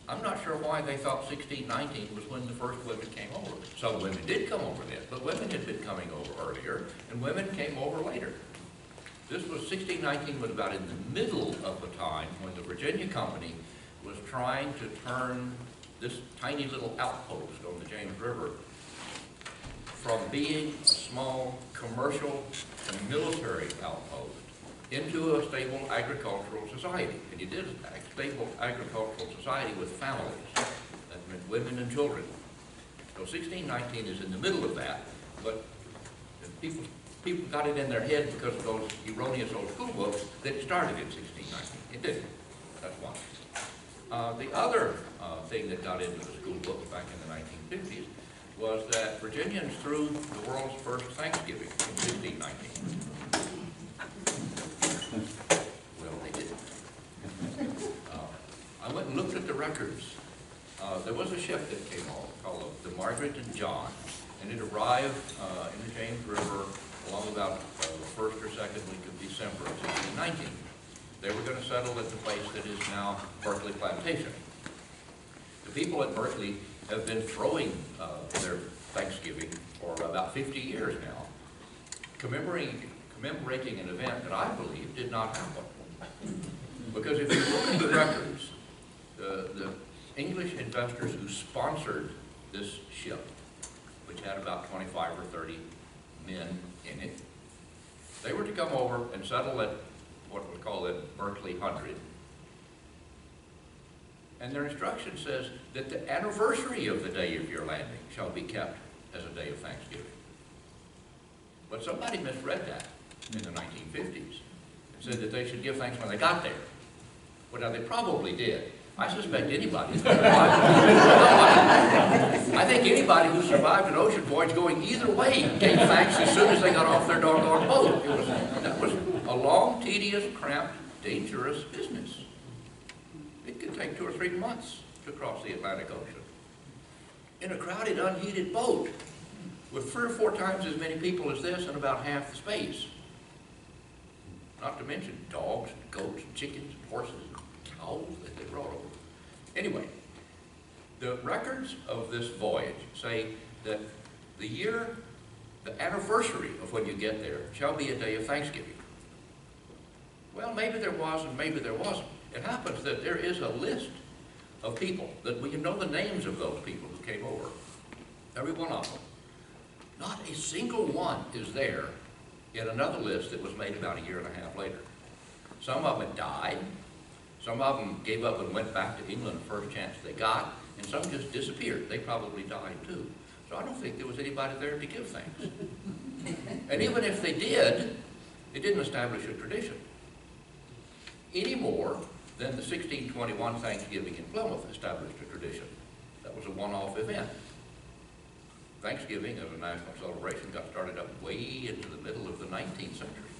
I'm not sure why they thought 1619 was when the first women came over. Some women did come over then, but women had been coming over earlier, and women came over later. This was, 1619 was about in the middle of the time when the Virginia Company was trying to turn this tiny little outpost on the James River from being a small commercial and military outpost into a stable agricultural society. And you did a stable agricultural society with families. That meant women and children. So 1619 is in the middle of that, but people got it in their head because of those erroneous old school books that it started in 1619. It didn't. That's one. The other thing that got into the school books back in the 1950s was that Virginians threw the world's first Thanksgiving in 1619. Well, they didn't. I went and looked at the records. There was a ship that came on called the Margaret and John, and it arrived in the James River along about the first or second week of December of 1619. They were going to settle at the place that is now Berkeley Plantation. The people at Berkeley have been throwing their Thanksgiving for about 50 years now, commemorating an event that I believe did not happen. Because if you look at the records, the English investors who sponsored this ship, which had about 25 or 30 men in it, they were to come over and settle at what we call it Berkeley 100. And their instruction says that the anniversary of the day of your landing shall be kept as a day of Thanksgiving. But somebody misread that in the 1950s and said that they should give thanks when they got there. Well, now they probably did. I suspect anybody who survived. I think anybody who survived an ocean voyage going either way gave thanks as soon as they got off their doggone boat. That was a long, tedious, cramped, dangerous business. It could take 2 or 3 months to cross the Atlantic Ocean in a crowded, unheated boat with 3 or 4 times as many people as this and about half the space. Not to mention dogs, and goats, and chickens, and horses, and cows that they brought over. Anyway, the records of this voyage say that the anniversary of when you get there shall be a day of Thanksgiving. Well, maybe there was and maybe there wasn't. It happens that there is a list of people that we can know the names of those people who came over. Every one of them. Not a single one is there in another list that was made about 1.5 years later. Some of them had died. Some of them gave up and went back to England the first chance they got, and some just disappeared. They probably died too. So I don't think there was anybody there to give thanks. And even if they did, it didn't establish a tradition. Any more than the 1621 Thanksgiving in Plymouth established a tradition. That was a one-off event. Thanksgiving as a national celebration got started up way into the middle of the 19th century.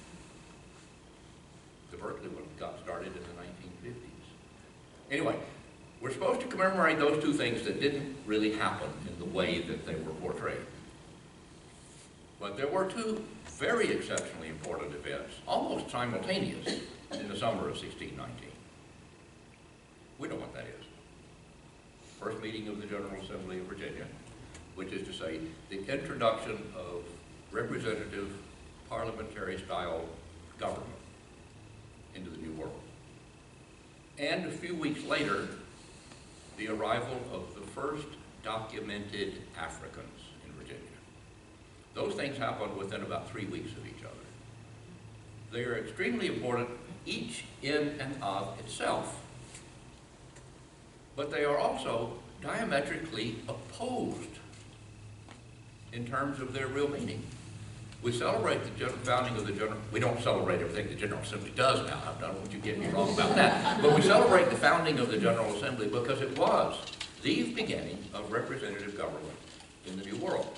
The Berkeley one got started in the 1950s. Anyway, we're supposed to commemorate those two things that didn't really happen in the way that they were portrayed. But there were 2 very exceptionally important events, almost simultaneous, in the summer of 1619. We know what that is. First meeting of the General Assembly of Virginia, which is to say the introduction of representative parliamentary-style government into the New World. And a few weeks later, the arrival of the first documented Africans in Virginia. Those things happened within about 3 weeks of each other. They are extremely important, each in and of itself. But they are also diametrically opposed in terms of their real meaning. We celebrate the founding of the General, we don't celebrate everything the General Assembly does now, I don't want you to get me wrong about that, but we celebrate the founding of the General Assembly because it was the beginning of representative government in the New World.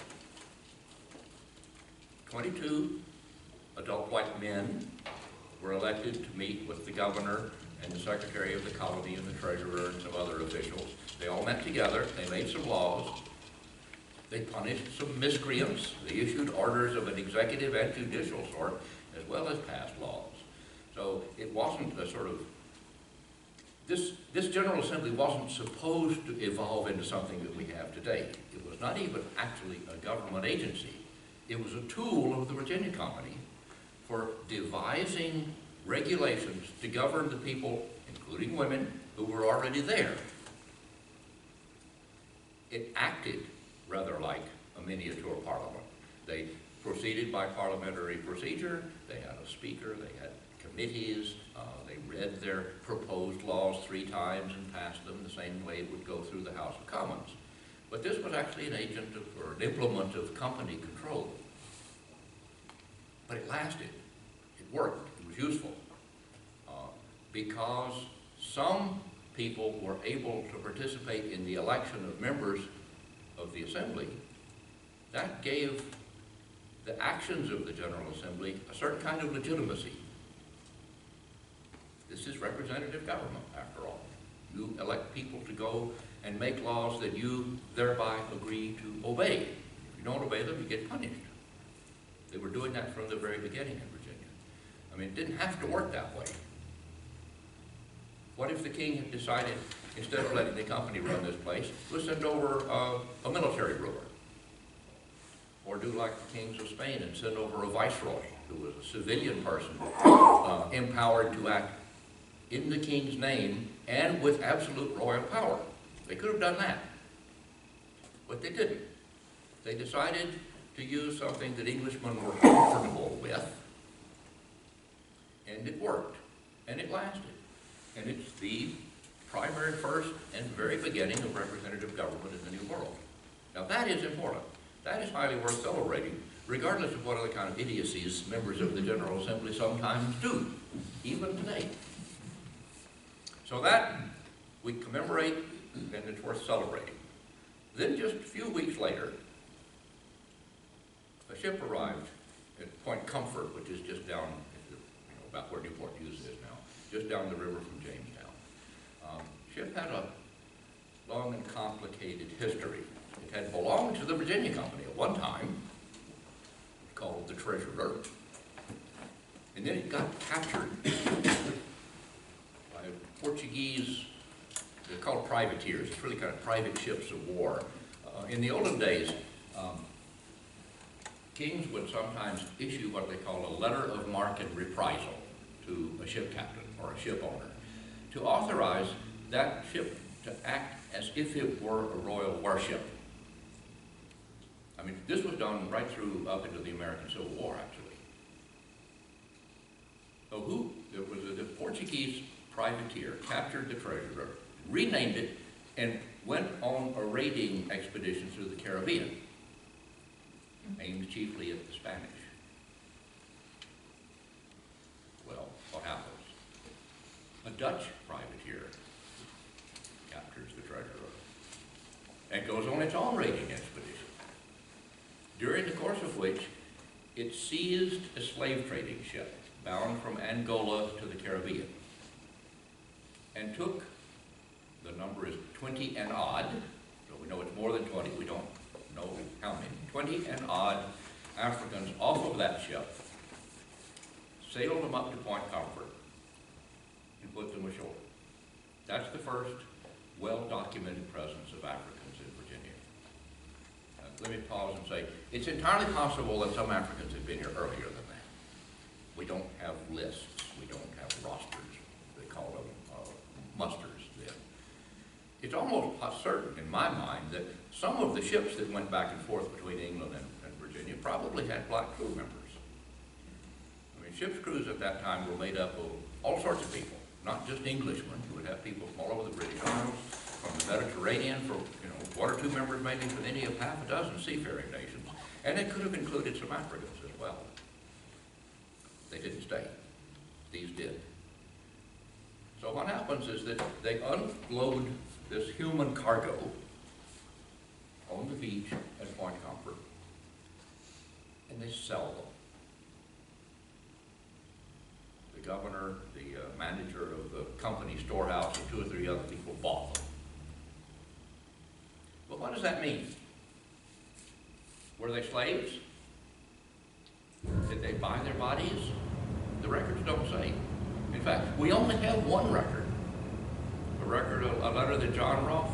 22 adult white men were elected to meet with the governor and the secretary of the colony and the treasurer and some other officials. They all met together, they made some laws, they punished some miscreants, they issued orders of an executive and judicial sort, as well as passed laws. So it wasn't a sort of, This General Assembly wasn't supposed to evolve into something that we have today. It was not even actually a government agency. It was a tool of the Virginia Company for devising regulations to govern the people, including women, who were already there. It acted rather like a miniature parliament. They proceeded by parliamentary procedure. They had a speaker, they had committees, they read their proposed laws 3 times and passed them the same way it would go through the House of Commons. But this was actually an agent of, or an implement of company control. But it lasted. It worked. It was useful. Because some people were able to participate in the election of members of the Assembly, that gave the actions of the General Assembly a certain kind of legitimacy. This is representative government, after all. You elect people to go and make laws that you thereby agree to obey. If you don't obey them, you get punished. They were doing that from the very beginning in Virginia. I mean, it didn't have to work that way. What if the king had decided, instead of letting the company run this place, to send over a military ruler? Or do like the kings of Spain and send over a viceroy, who was a civilian person, empowered to act in the king's name and with absolute royal power. They could have done that, but they didn't. They decided to use something that Englishmen were comfortable with, and it worked, and it lasted. And it's the primary, first, and very beginning of representative government in the New World. Now that is important. That is highly worth celebrating, regardless of what other kind of idiocies members of the General Assembly sometimes do, even today. So that we commemorate, and it's worth celebrating. Then just a few weeks later, a ship arrived at Point Comfort, which is just down, about where Newport News is now, just down the river from Jamestown. Ship had a long and complicated history. It had belonged to the Virginia Company at one time, called the Treasurer, and then it got captured by Portuguese, they're called privateers. It's really kind of private ships of war. In the olden days, kings would sometimes issue what they call a letter of marque and reprisal to a ship captain or a ship owner to authorize that ship to act as if it were a royal warship. I mean, this was done right through up into the American Civil War, actually. So it was the Portuguese privateer captured the Treasurer, renamed it, and went on a raiding expedition through the Caribbean, aimed chiefly at the Spanish. Well, what happens? A Dutch privateer captures the Treasurer and goes on its own raiding expedition, during the course of which it seized a slave trading ship bound from Angola to the Caribbean and took, the number is 20 and odd, so we know it's more than 20, we don't know how many, 20 and odd Africans off of that ship, sailed them up to Point Comfort, and put them ashore. That's the first well-documented presence of Africans in Virginia. Let me pause and say, it's entirely possible that some Africans had been here earlier than that. We don't have lists, we don't have rosters, they call them musters then. It's almost certain in my mind that some of the ships that went back and forth between England and Virginia probably had black crew members. I mean, ship's crews at that time were made up of all sorts of people, not just Englishmen. You would have people from all over the British Isles, from the Mediterranean, from 1 or 2 members maybe from any of half a dozen seafaring nations. And it could have included some Africans as well. They didn't stay. These did. So what happens is that they unload this human cargo on the beach at Point Comfort, and they sell them. The governor, the manager of the company storehouse, and 2 or 3 other people bought them. But what does that mean? Were they slaves? Did they buy their bodies? The records don't say. In fact, we only have one record a letter that John Rolfe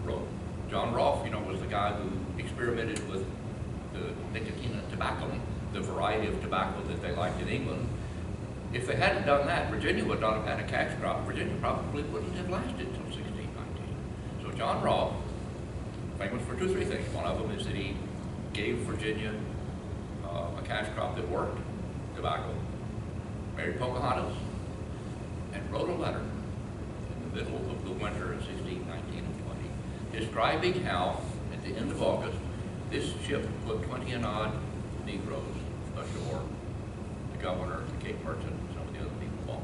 wrote. John Rolfe, was the guy who experimented with the nicotine and tobacco, the variety of tobacco that they liked in England. If they hadn't done that, Virginia would not have had a cash crop. Virginia probably wouldn't have lasted until 1619. So John Rolfe, famous for 2 or 3 things. One of them is that he gave Virginia a cash crop that worked, tobacco, married Pocahontas, and wrote a letter in the middle of the winter of 1619 and 20, describing how, at the end of August, this ship put 20 and odd Negroes ashore, the governor, the Cape Merchant, and some of the other people bought.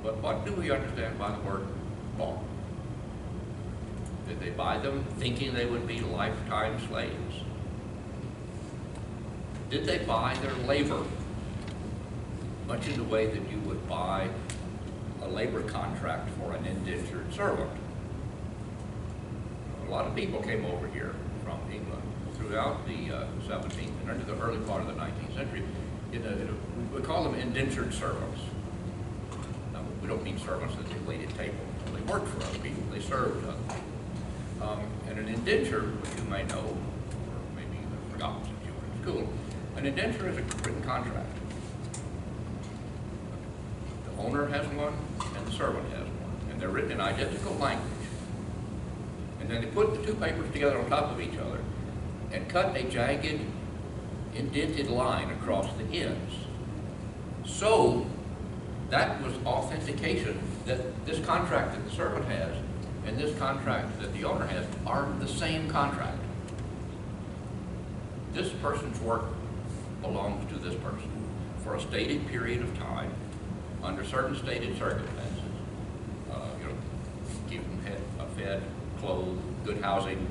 But what do we understand by the word bought? Did they buy them thinking they would be lifetime slaves? Did they buy their labor, much in the way that you would buy a labor contract for an indentured servant? A lot of people came over here from England throughout the 17th and into the early part of the 19th century. We call them indentured servants. Now, we don't mean servants that they waited tables. They worked for other people. They served other people. And an indenture, which you may know, or maybe you have forgotten since you were in school, an indenture is a written contract. The owner has one and the servant has one, and they're written in identical language. And then they put the 2 papers together on top of each other and cut a jagged, indented line across the ends. So that was authentication that this contract that the servant has and this contract that the owner has are the same contract. This person's work belongs to this person for a stated period of time under certain stated circumstances. Give them fed, clothed, good housing,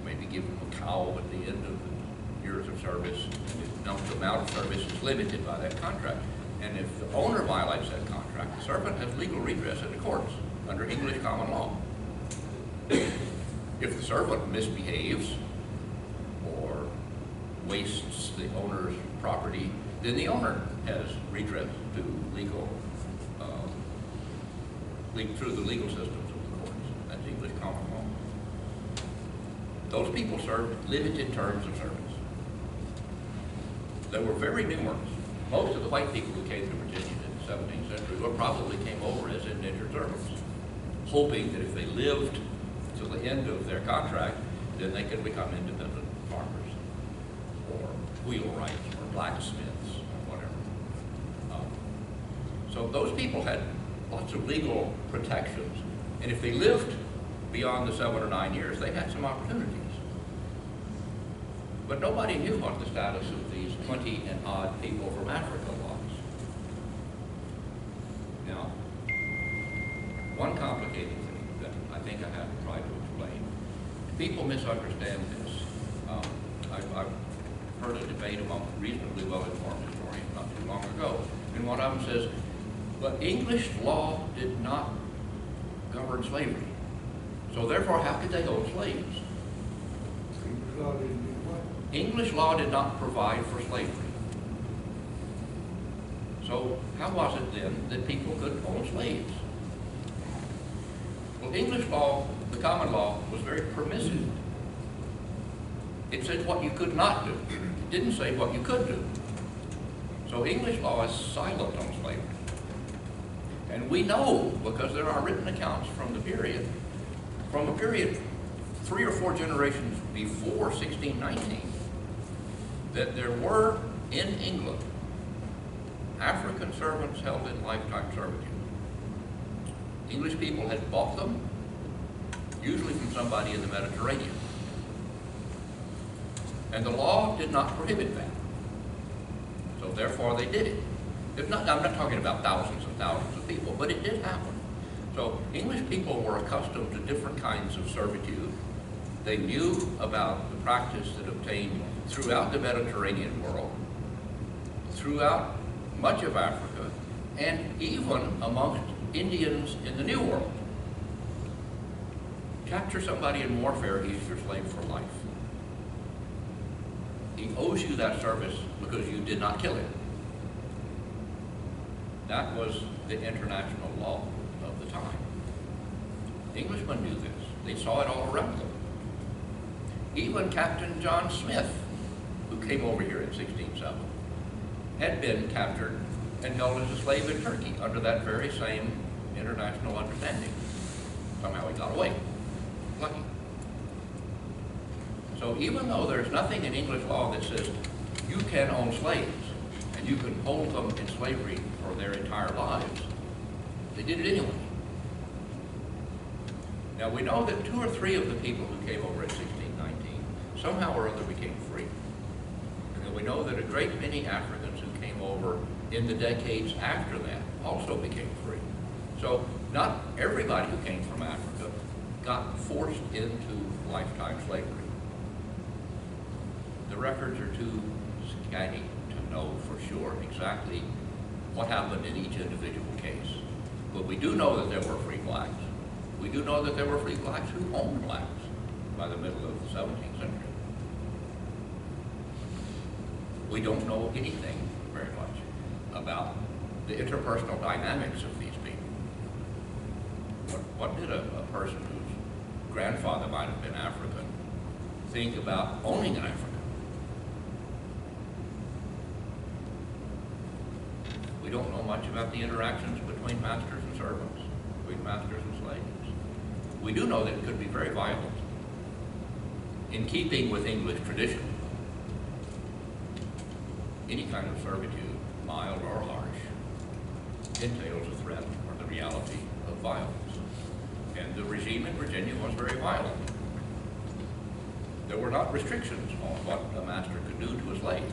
maybe give them a cow at the end of the years of service. And the amount of service is limited by that contract. And if the owner violates that contract, the servant has legal redress in the courts under English common law. If the servant misbehaves or wastes the owner's property, then the owner has redress through the legal systems of the courts. That's English common law. Those people served limited terms of service. They were very numerous. Most of the white people who came to Virginia in the 17th century probably came over as indentured servants, hoping that if they lived till the end of their contract, then they could become independent farmers, or wheelwrights, or blacksmiths, or whatever. So those people had lots of legal protections, and if they lived beyond the 7 or 9 years, they had some opportunities. But nobody knew what the status of these 20 and odd people from Africa was. Now, one complicating thing that I think I have to try to explain. People misunderstand this. I've heard a debate among reasonably well-informed historians not too long ago, and one of them says, but English law did not govern slavery. So therefore, how could they own slaves? English law did not provide for slavery. So how was it then that people could own slaves? Well, English law, the common law, was very permissive. It said what you could not do. It didn't say what you could do. So English law is silent on slavery. And we know, because there are written accounts from a period 3 or 4 generations before 1619, that there were in England African servants held in lifetime servitude. English people had bought them, usually from somebody in the Mediterranean. And the law did not prohibit that. So therefore they did it. I'm not talking about thousands and thousands of people, but it did happen. So English people were accustomed to different kinds of servitude. They knew about the practice that obtained throughout the Mediterranean world, throughout much of Africa, and even amongst Indians in the New World. Capture somebody in warfare, he's your slave for life. He owes you that service because you did not kill him. That was the international law of the time. Englishmen knew this. They saw it all around them. Even Captain John Smith, who came over here in 1607, had been captured and held as a slave in Turkey under that very same international understanding. Somehow he got away. Lucky. So even though there's nothing in English law that says you can own slaves and you can hold them in slavery for their entire lives, they did it anyway. Now we know that 2 or 3 of the people who came over in 1619 somehow or other became free. And we know that a great many Africans who came over in the decades after that also became free. So not everybody who came from Africa got forced into lifetime slavery. The records are too scanty to know for sure exactly what happened in each individual case. But we do know that there were free blacks. We do know that there were free blacks who owned blacks by the middle of the 17th century. We don't know anything very much about the interpersonal dynamics of these people. What did a person whose grandfather might have been African think about owning an African? We don't know much about the interactions between masters and servants, between masters and slaves. We do know that it could be very violent, in keeping with English tradition. Any kind of servitude, mild or harsh, entails a threat or the reality of violence. And the regime in Virginia was very violent. There were not restrictions on what a master could do to a slave.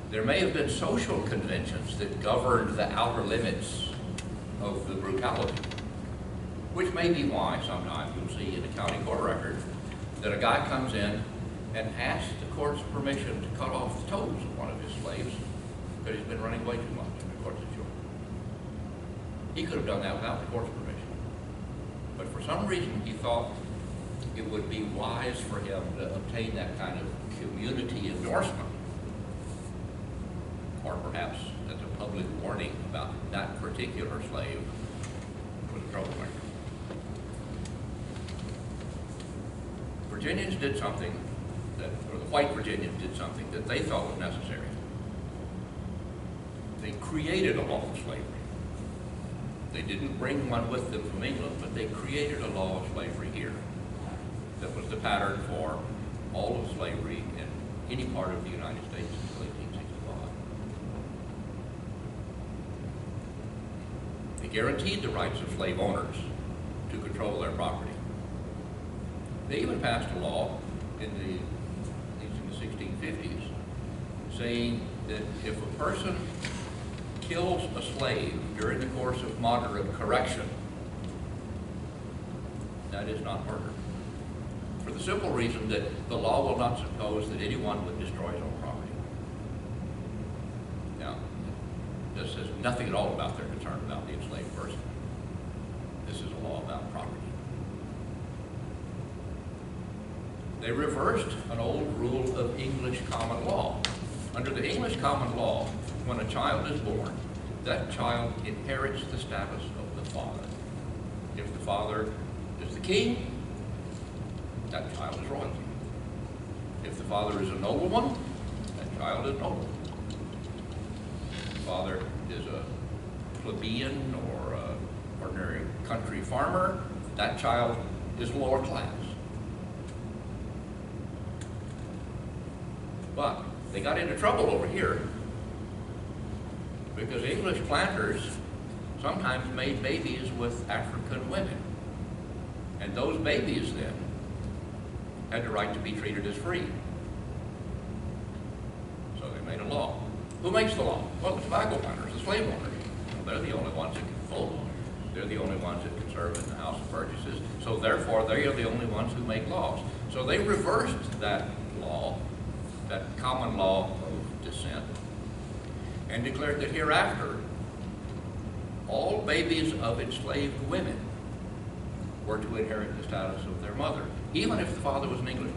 There may have been social conventions that governed the outer limits of the brutality, which may be why sometimes you'll see in a county court record that a guy comes in and asks the court's permission to cut off the toes of one of his slaves because he's been running way too much and the court's short. He could have done that without the court's permission. But for some reason he thought it would be wise for him to obtain that kind of community endorsement, or perhaps as a public warning about that particular slave was a troublemaker. Virginians did something or the white Virginians did something that they thought was necessary. They created a law of slavery. They didn't bring one with them from England, but they created a law of slavery here that was the pattern for all of slavery in any part of the United States until 1865. They guaranteed the rights of slave owners to control their property. They even passed a law in the 1650s saying that if a person kills a slave during the course of moderate correction, that is not murder. For the simple reason that the law will not suppose that anyone would destroy his own property. Now, this says nothing at all about their concern about the enslaved person. This is a law about property. They reversed an old rule of English common law. Under the English common law, when a child is born, that child inherits the status of the father. If the father is the king, that child is royalty. If the father is a nobleman, that child is noble. If the father is a plebeian or an ordinary country farmer, that child is lower class. But they got into trouble over here because English planters sometimes made babies with African women. And those babies then had the right to be treated as free. So they made a law. Who makes the law? Well, the tobacco planters, the slave owners. Well, they're the only ones that can vote. They're the only ones that can serve in the House of Burgesses. So therefore, they are the only ones who make laws. So they reversed that law, that common law of descent, and declared that hereafter, all babies of enslaved women were to inherit the status of their mother, even if the father was an Englishman.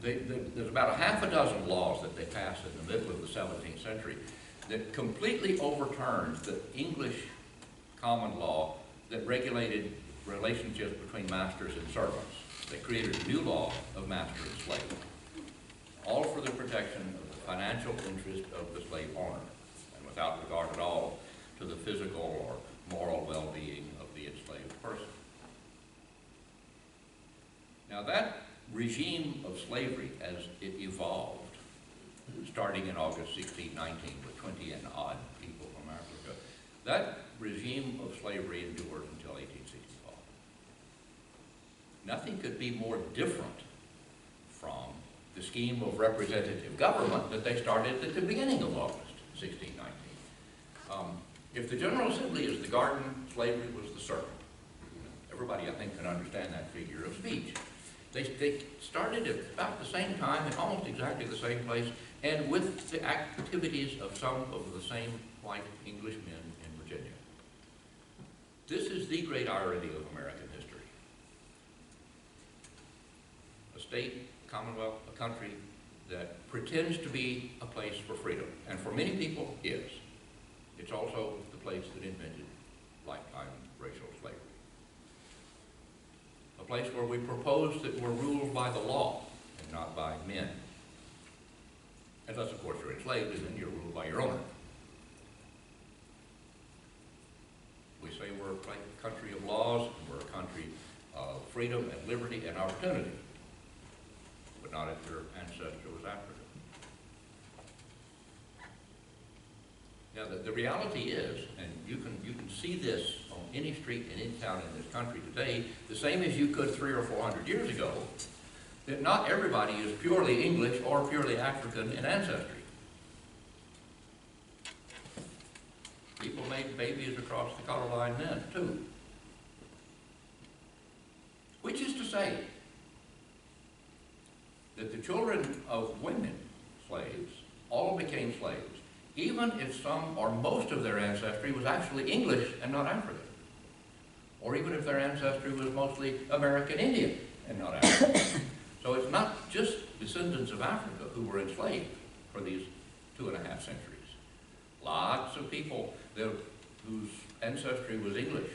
There's about a half a dozen laws that they passed in the middle of the 17th century that completely overturned the English common law that regulated relationships between masters and servants. They created a new law of master and slave, all for the protection of the financial interest of the slave owner, and without regard at all to the physical or moral well-being of the enslaved person. Now that regime of slavery, as it evolved, starting in August 1619 with 20 and odd people from Africa, that regime of slavery endured until 1865. Nothing could be more different from the scheme of representative government that they started at the beginning of August 1619. If the General Assembly is the garden, slavery was the servant. Everybody, I think, can understand that figure of speech. They started at about the same time, in almost exactly the same place, and with the activities of some of the same white English men in Virginia. This is the great irony of American history. A state, commonwealth, a country that pretends to be a place for freedom, and for many people is. It's also the place that invented lifetime racial slavery. A place where we propose that we're ruled by the law and not by men. Unless, of course, you're enslaved and then you're ruled by your owner. We say we're a country of laws, and we're a country of freedom and liberty and opportunity, but not if your ancestor was African. Now, the reality is, and you can see this on any street in any town in this country today, the same as you could 300 or 400 years ago, that not everybody is purely English or purely African in ancestry. People made babies across the color line then, too. Which is to say that the children of women slaves all became slaves, even if some or most of their ancestry was actually English and not African. Or even if their ancestry was mostly American Indian and not African. So it's not just descendants of Africa who were enslaved for these 2.5 centuries. Lots of people whose ancestry was English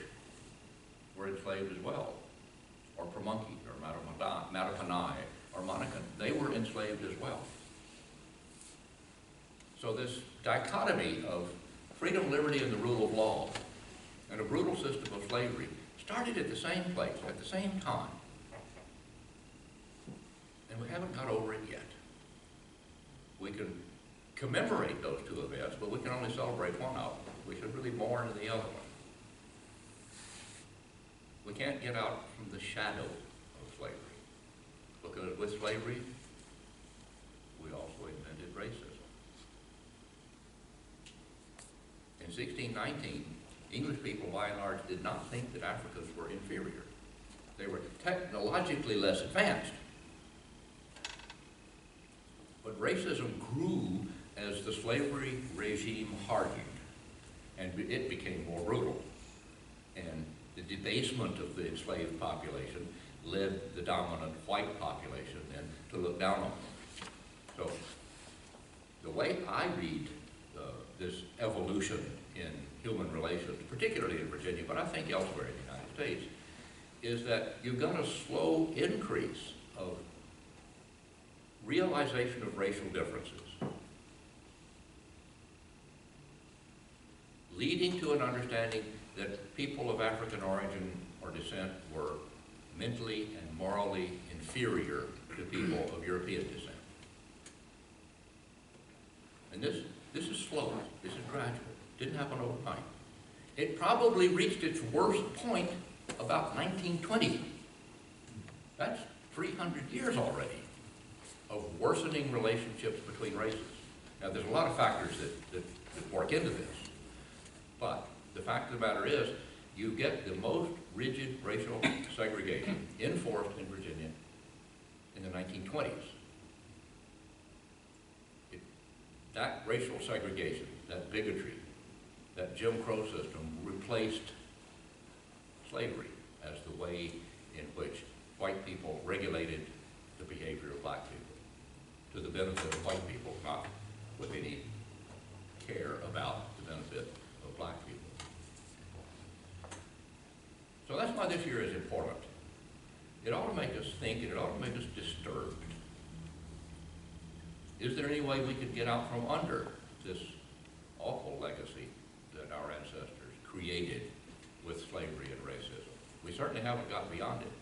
were enslaved as well. Or Pamunkey, or Mattapanai, or Monacan. They were enslaved as well. So this dichotomy of freedom, liberty, and the rule of law, and a brutal system of slavery, started at the same place, at the same time. And we haven't got over it yet. We can commemorate those two events, but we can only celebrate one of them. We should really mourn the other one. We can't get out from the shadow of slavery, because with slavery, we also invented racism. In 1619, English people, by and large, did not think that Africans were inferior. They were technologically less advanced. But racism grew as the slavery regime hardened, and it became more brutal. And the debasement of the enslaved population led the dominant white population then to look down on them. So the way I read this evolution in human relations, particularly in Virginia, but I think elsewhere in the United States, is that you've got a slow increase of realization of racial differences, leading to an understanding that people of African origin or descent were mentally and morally inferior to people of European descent. And this is slow, this is gradual, didn't happen overnight. It probably reached its worst point about 1920. That's 300 years already of worsening relationships between races. Now, there's a lot of factors that work into this, but the fact of the matter is, you get the most rigid racial segregation enforced in Virginia in the 1920s. That racial segregation, that bigotry, that Jim Crow system replaced slavery as the way in which white people regulated the behavior of black people to the benefit of white people, not with any care about the benefit of black people. So that's why this year is important. It ought to make us think, and it ought to make us disturbed. Is there any way we could get out from under this awful legacy that our ancestors created with slavery and racism? We certainly haven't got beyond it.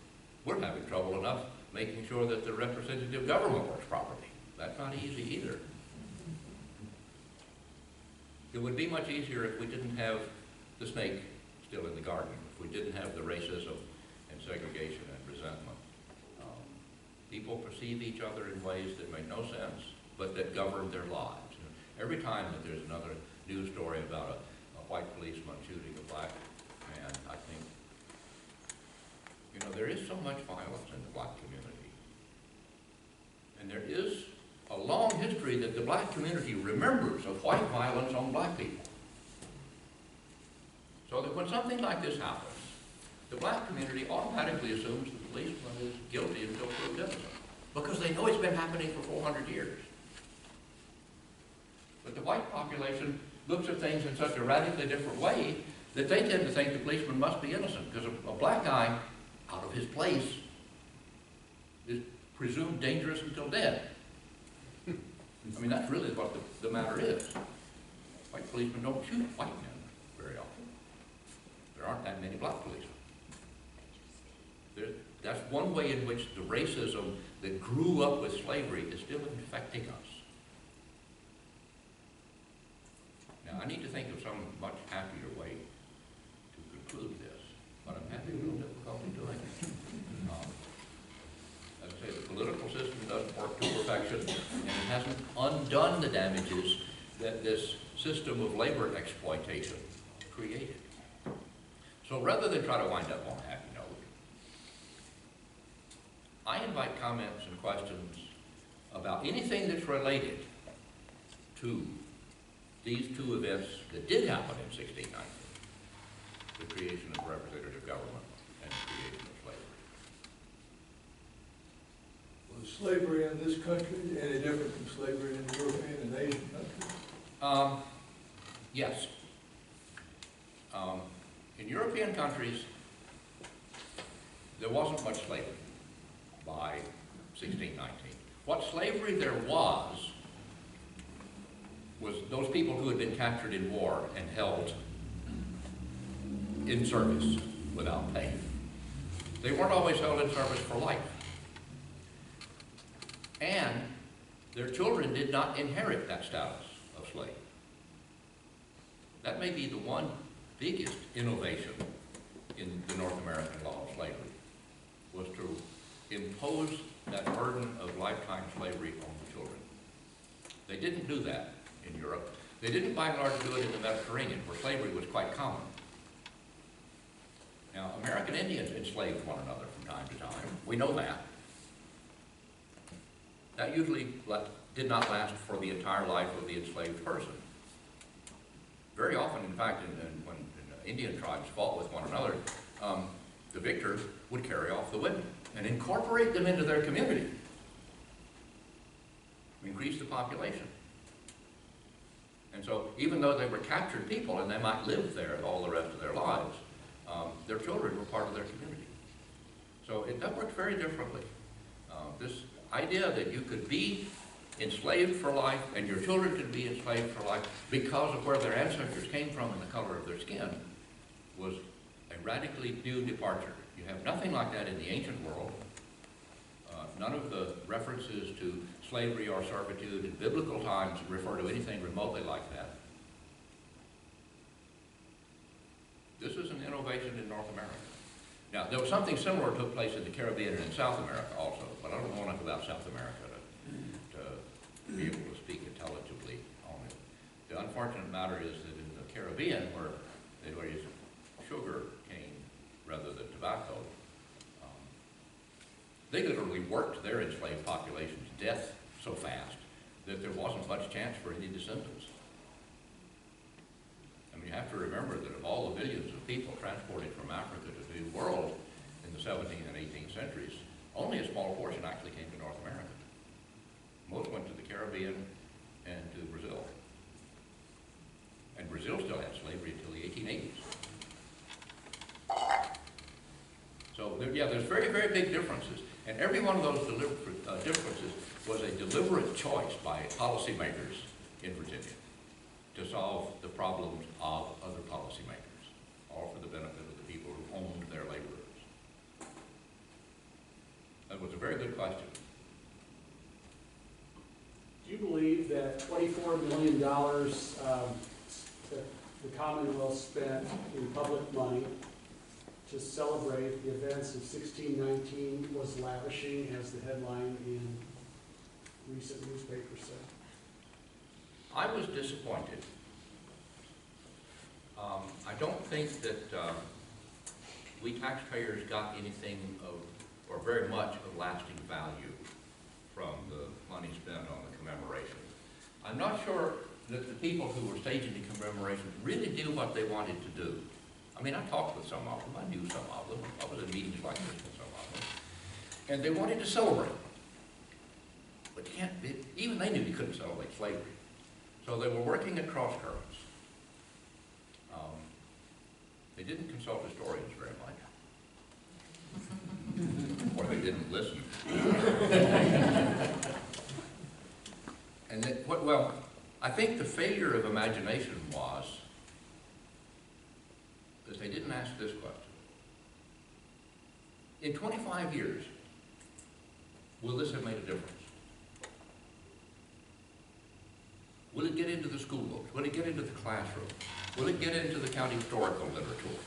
We're having trouble enough making sure that the representative government works properly. That's not easy either. It would be much easier if we didn't have the snake still in the garden, if we didn't have the racism and segregation and resentment. People perceive each other in ways that make no sense, but that govern their lives. Every time that there's another news story about a white policeman shooting a black man, I think, you know, there is so much violence in the black community. And there is a long history that the black community remembers of white violence on black people. So that when something like this happens, the black community automatically assumes the policeman is guilty until proved innocent, because they know it's been happening for 400 years. But the white population looks at things in such a radically different way that they tend to think the policeman must be innocent, because a black guy out of his place is presumed dangerous until dead. I mean, that's really what the matter is. White policemen don't shoot white men very often. There aren't that many black policemen. That's one way in which the racism that grew up with slavery is still infecting us. Now, I need to think of some much happier way to conclude this, but I'm having a little difficulty doing it. As I say, the political system doesn't work to perfection, and it hasn't undone the damages that this system of labor exploitation created. So rather than try to wind up on a happy note, I invite comments and questions about anything that's related to these two events that did happen in 1619, the creation of representative government and the creation of slavery. Was slavery in this country any different from slavery in European and Asian countries? Yes. In European countries, there wasn't much slavery by 1619. What slavery there was those people who had been captured in war and held in service without pay. They weren't always held in service for life. And their children did not inherit that status of slave. That may be the one biggest innovation in the North American law of slavery, was to impose that burden of lifetime slavery on the children. They didn't do that in Europe. They didn't by and large do it in the Mediterranean, where slavery was quite common. Now, American Indians enslaved one another from time to time. We know that. That usually did not last for the entire life of the enslaved person. Very often, in fact, when Indian tribes fought with one another, the victor would carry off the women and incorporate them into their community, increase the population. And so, even though they were captured people and they might live there all the rest of their lives, their children were part of their community. So that worked very differently. This idea that you could be enslaved for life and your children could be enslaved for life because of where their ancestors came from and the color of their skin was a radically new departure. You have nothing like that in the ancient world. None of the references to slavery or servitude in biblical times refer to anything remotely like that. This is an innovation in North America. Now, there was something similar took place in the Caribbean and in South America also, but I don't know enough about South America to be able to speak intelligibly on it. The unfortunate matter is that in the Caribbean, where they use sugar cane rather than tobacco, they literally worked their enslaved populations to death so fast that there wasn't much chance for any descendants. I mean, you have to remember that of all the millions of people transported from Africa to the New World in the 17th and 18th centuries, only a small portion actually came to North America. Most went to the Caribbean and to Brazil. yeah, there's very, very big differences. And every one of those differences was a deliberate choice by policymakers in Virginia to solve the problems of other policymakers, all for the benefit of the people who owned their laborers. That was a very good question. Do you believe that $24 million that the Commonwealth spent in public money to celebrate the events of 1619 was lavishing, as the headline in recent newspapers said? I was disappointed. I don't think that we taxpayers got anything of, or very much of lasting value from the money spent on the commemoration. I'm not sure that the people who were staging the commemoration really knew what they wanted to do. I mean, I talked with some of them, I knew some of them, I was in meetings like this with some of them, and they wanted to celebrate. But even they knew you couldn't celebrate slavery. So they were working at cross currents. They didn't consult historians very much. Or they didn't listen. And then, well, I think the failure of imagination was that they didn't ask this question. In 25 years, will this have made a difference? Will it get into the school books? Will it get into the classroom? Will it get into the county historical literature?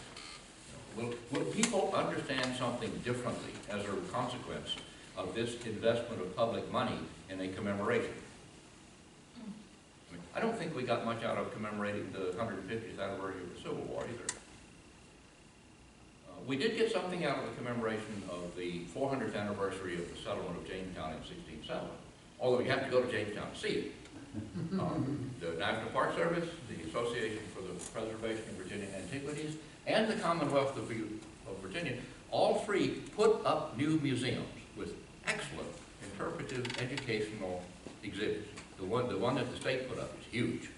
Will people understand something differently as a consequence of this investment of public money in a commemoration? I don't think we got much out of commemorating the 150th anniversary of the Civil War either. We did get something out of the commemoration of the 400th anniversary of the settlement of Jamestown in 1607, although you have to go to Jamestown to see it. The National Park Service, the Association for the Preservation of Virginia Antiquities, and the Commonwealth of Virginia, all three put up new museums with excellent interpretive educational exhibits. The one that the state put up is huge.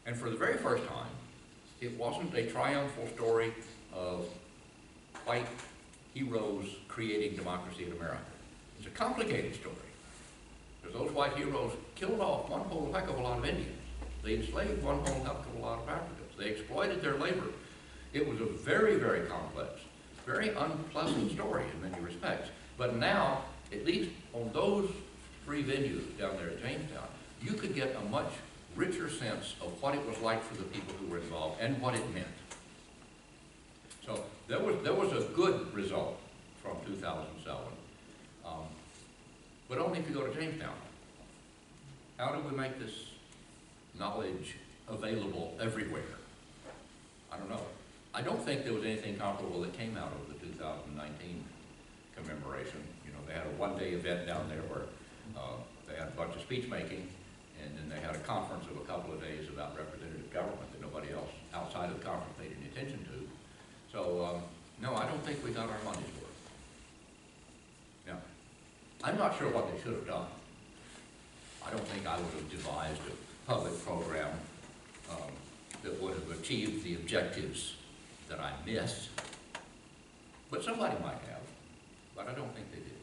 And for the very first time, it wasn't a triumphal story of white heroes creating democracy in America. It's a complicated story. Because those white heroes killed off one whole heck of a lot of Indians. They enslaved one whole heck of a lot of Africans. They exploited their labor. It was a very, very complex, very unpleasant story in many respects. But now, at least on those three venues down there at Jamestown, you could get a much richer sense of what it was like for the people who were involved and what it meant. So there was a good result from 2007. But only if you go to Jamestown. How do we make this knowledge available everywhere? I don't know. I don't think there was anything comparable that came out of the 2019 commemoration. You know, they had a one-day event down there where they had a bunch of speech making, and then they had a conference of a couple of days about representative government that nobody else outside of the conference paid any attention to. So, no, I don't think we got our money's worth. Yeah. I'm not sure what they should have done. I don't think I would have devised a public program that would have achieved the objectives that I missed. But somebody might have, but I don't think they did.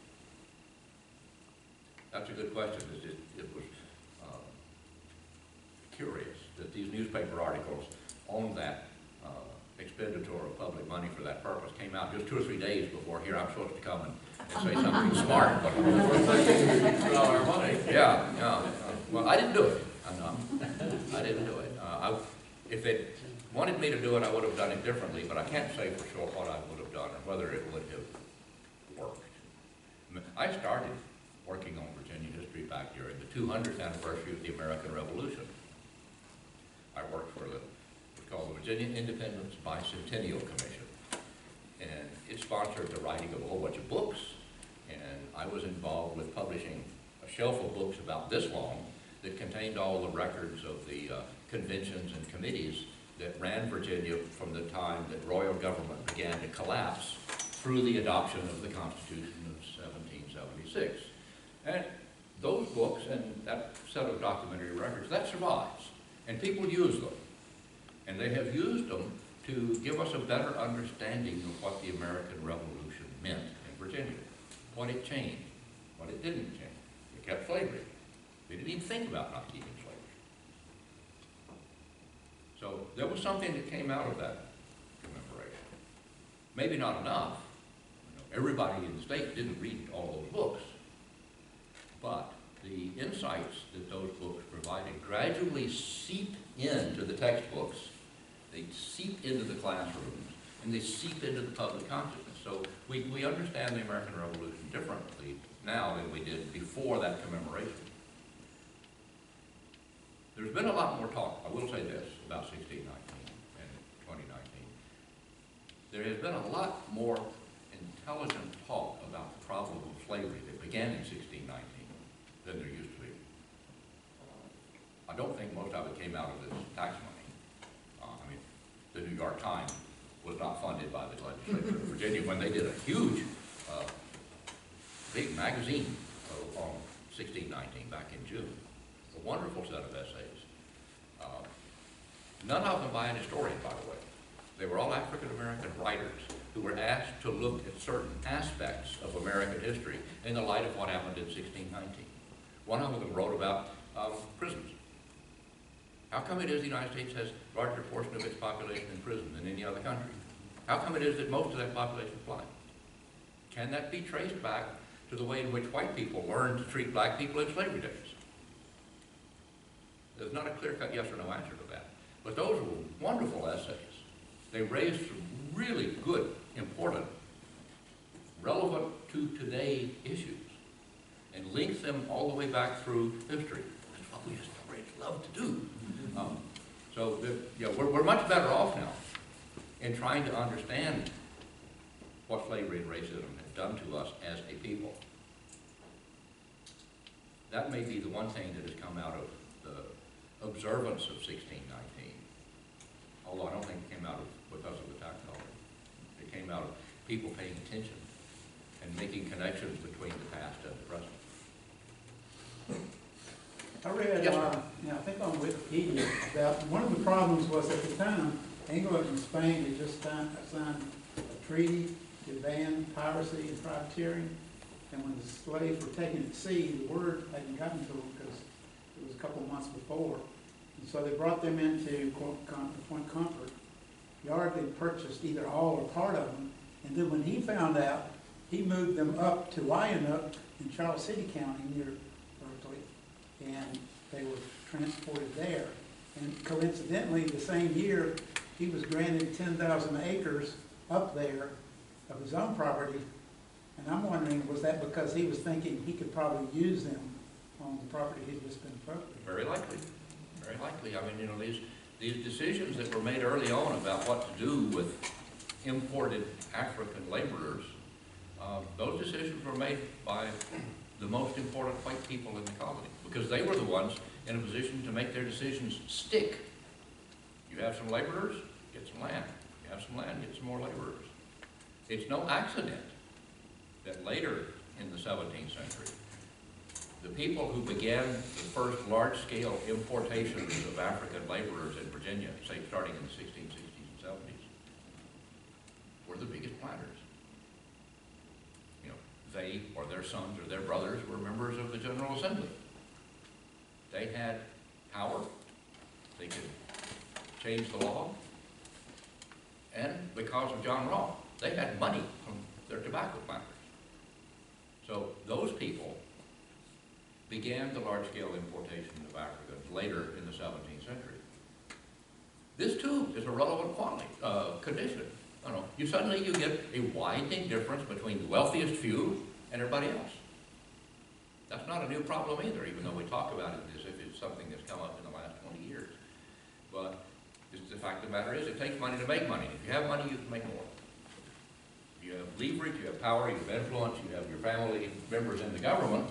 That's a good question. It was curious that these newspaper articles on that expenditure of public money for that purpose came out just 2 or 3 days before here I'm supposed to come and say something smart. But our money. Yeah. Well, I didn't do it. I didn't do it. If it wanted me to do it, I would have done it differently, but I can't say for sure what I would have done or whether it would have worked. I started working on Virginia history back during the 200th anniversary of the American Revolution. I worked for what's called the Virginia Independence Bicentennial Commission, and it sponsored the writing of a whole bunch of books, and I was involved with publishing a shelf of books about this long that contained all the records of the conventions and committees that ran Virginia from the time that royal government began to collapse through the adoption of the Constitution of 1776. And those books and that set of documentary records, that survives. And people use them. And they have used them to give us a better understanding of what the American Revolution meant in Virginia, what it changed, what it didn't change. It kept slavery. They didn't even think about not keeping slavery. So there was something that came out of that commemoration. Maybe not enough. Everybody in the state didn't read all those books, but the insights that those books provided gradually seep into the textbooks, they seep into the classrooms, and they seep into the public consciousness. So we understand the American Revolution differently now than we did before that commemoration. There's been a lot more talk, I will say this, about 1619 and 2019. There has been a lot more intelligent talk about the problem of slavery that began in 1619 than there used to be. I don't think most of it came out of this tax money. I mean, the New York Times was not funded by the legislature of Virginia when they did a huge, big magazine on 1619 back in June. A wonderful set of essays. None of them by an historian, by the way. They were all African-American writers who were asked to look at certain aspects of American history in the light of what happened in 1619. One of them wrote about prisons. How come it is the United States has a larger portion of its population in prison than any other country? How come it is that most of that population is black? Can that be traced back to the way in which white people learned to treat black people in slavery days? There's not a clear-cut yes or no answer to that. But those were wonderful essays. They raised some really good, important, relevant to today issues and linked them all the way back through history. That's what we historians love to do. We're much better off now in trying to understand what slavery and racism have done to us as a people. That may be the one thing that has come out of the observance of 1619. Although I don't think it came out of because of the tax dollar. It came out of people paying attention and making connections between the past and the present. I read, Yes, I think on Wikipedia, that one of the problems was at the time, England and Spain had just signed a treaty to ban piracy and privateering. And when the slaves were taken at sea, the word hadn't gotten to them because it was a couple of months before. And so they brought them into Point Comfort. Yardley purchased either all or part of them. And then when he found out, he moved them up to Wyandotte in Charles City County near Berkeley. And they were transported there. And coincidentally, the same year, he was granted 10,000 acres up there of his own property. And I'm wondering, was that because he was thinking he could probably use them on the property he'd just been appropriated? Very likely. Very likely. I mean, these decisions that were made early on about what to do with imported African laborers, those decisions were made by the most important white people in the colony because they were the ones in a position to make their decisions stick. You have some laborers, get some land. You have some land, get some more laborers. It's no accident that later in the 17th century, the people who began the first large-scale importations of African laborers in Virginia, say starting in the 1660s and 70s, were the biggest planters. You know, they or their sons or their brothers were members of the General Assembly. They had power. They could change the law. And because of John Rolfe, they had money from their tobacco planters. So those people began the large-scale importation of Africans later in the 17th century. This too is a relevant condition. Suddenly you get a widening difference between the wealthiest few and everybody else. That's not a new problem either, even though we talk about it as if it's something that's come up in the last 20 years. But the fact of the matter is, it takes money to make money. If you have money, you can make more. You have leverage, you have power, you have influence, you have your family members in the government.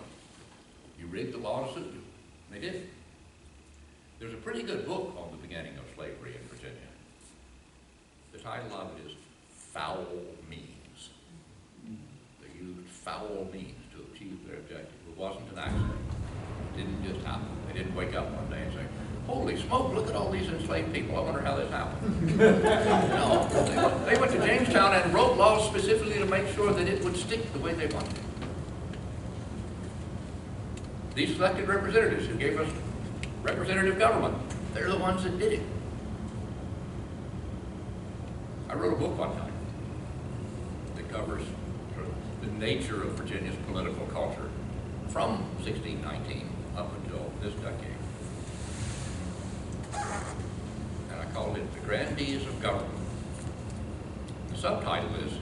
You rig the law to suit you. And they did. There's a pretty good book on the beginning of slavery in Virginia. The title of it is Foul Means. They used foul means to achieve their objective. It wasn't an accident. It didn't just happen. They didn't wake up one day and say, holy smoke, look at all these enslaved people, I wonder how this happened. No, they went to Jamestown and wrote laws specifically to make sure that it would stick the way they wanted it. These elected representatives who gave us representative government, they're the ones that did it. I wrote a book one time that covers sort of the nature of Virginia's political culture from 1619 up until this decade. And I called it The Grandees of Government. The subtitle is